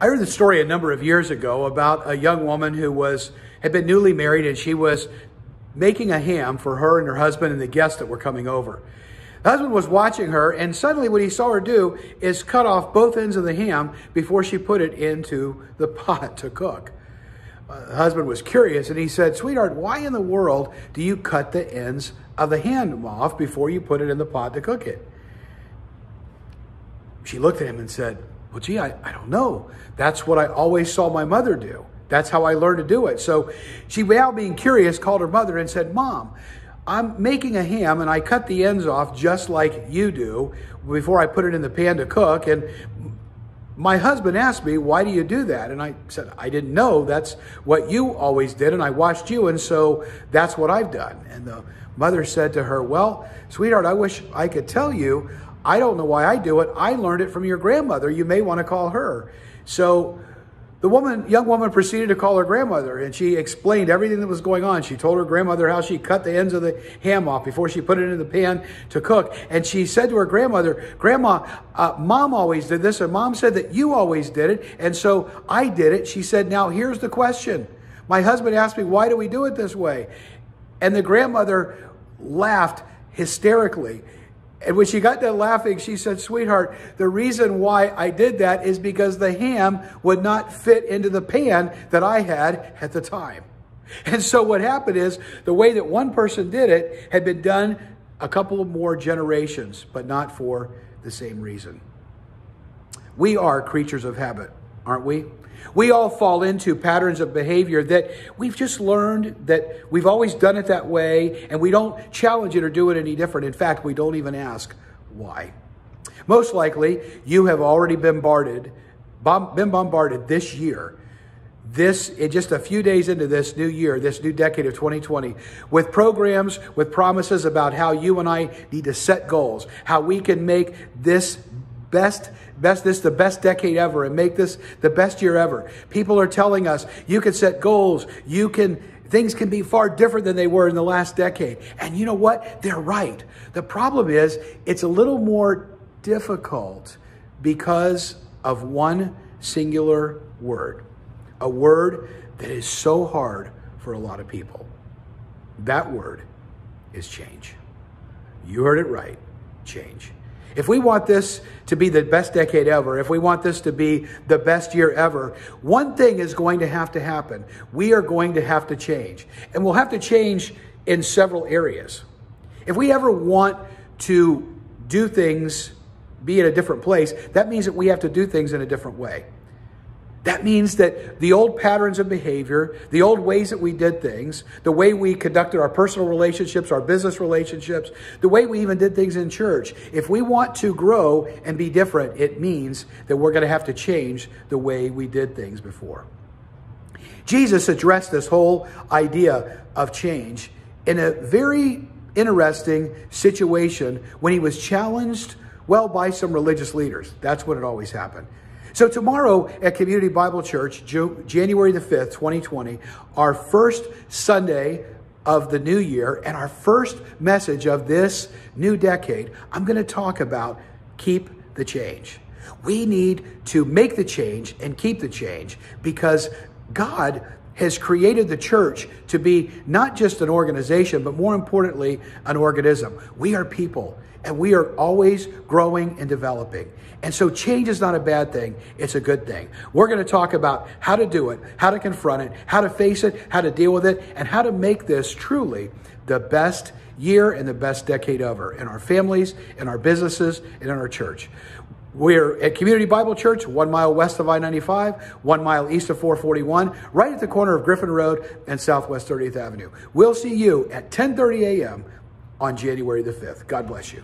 I heard the story a number of years ago about a young woman who had been newly married, and she was making a ham for her and her husband and the guests that were coming over. The husband was watching her, and suddenly what he saw her do is cut off both ends of the ham before she put it into the pot to cook. The husband was curious, and he said, "Sweetheart, why in the world do you cut the ends of the ham off before you put it in the pot to cook it?" She looked at him and said, "Well, gee, I don't know. That's what I always saw my mother do. That's how I learned to do it." So she, without being curious, called her mother and said, "Mom, I'm making a ham and I cut the ends off just like you do before I put it in the pan to cook. And my husband asked me, 'Why do you do that?' And I said, 'I didn't know that's what you always did, and I watched you, and so that's what I've done.'" And the mother said to her, "Well, sweetheart, I wish I could tell you. I don't know why I do it. I learned it from your grandmother. You may want to call her." So the young woman proceeded to call her grandmother, and she explained everything that was going on. She told her grandmother how she cut the ends of the ham off before she put it in the pan to cook. And she said to her grandmother, "Grandma, Mom always did this, and Mom said that you always did it, and so I did it." She said, "Now here's the question. My husband asked me, why do we do it this way?" And the grandmother laughed hysterically. And when she got done laughing, she said, "Sweetheart, the reason why I did that is because the ham would not fit into the pan that I had at the time." And so what happened is the way that one person did it had been done a couple of more generations, but not for the same reason. We are creatures of habit, aren't we? We all fall into patterns of behavior that we've just learned that we've always done it that way, and we don't challenge it or do it any different. In fact, we don't even ask why. Most likely, you have already been bombarded this year, just a few days into this new year, this new decade of 2020, with programs, with promises about how you and I need to set goals, how we can make this the best decade ever, and make this the best year ever. People are telling us you can set goals, things can be far different than they were in the last decade. And you know what? They're right. The problem is it's a little more difficult because of one singular word, a word that is so hard for a lot of people. That word is change. You heard it right, change. If we want this to be the best decade ever, if we want this to be the best year ever, one thing is going to have to happen. We are going to have to change. And we'll have to change in several areas. If we ever want to do things, be in a different place, that means that we have to do things in a different way. That means that the old patterns of behavior, the old ways that we did things, the way we conducted our personal relationships, our business relationships, the way we even did things in church, if we want to grow and be different, it means that we're going to have to change the way we did things before. Jesus addressed this whole idea of change in a very interesting situation when he was challenged, by some religious leaders. That's when it always happened. So tomorrow at Community Bible Church, January the 5th, 2020, our first Sunday of the new year and our first message of this new decade, I'm going to talk about keep the change. We need to make the change and keep the change because God has created the church to be not just an organization, but more importantly, an organism. We are people, and we are always growing and developing. And so change is not a bad thing. It's a good thing. We're going to talk about how to do it, how to confront it, how to face it, how to deal with it, and how to make this truly the best year and the best decade ever in our families, in our businesses, and in our church. We're at Community Bible Church, 1 mile west of I-95, 1 mile east of 441, right at the corner of Griffin Road and Southwest 30th Avenue. We'll see you at 10:30 a.m. on January the 5th. God bless you.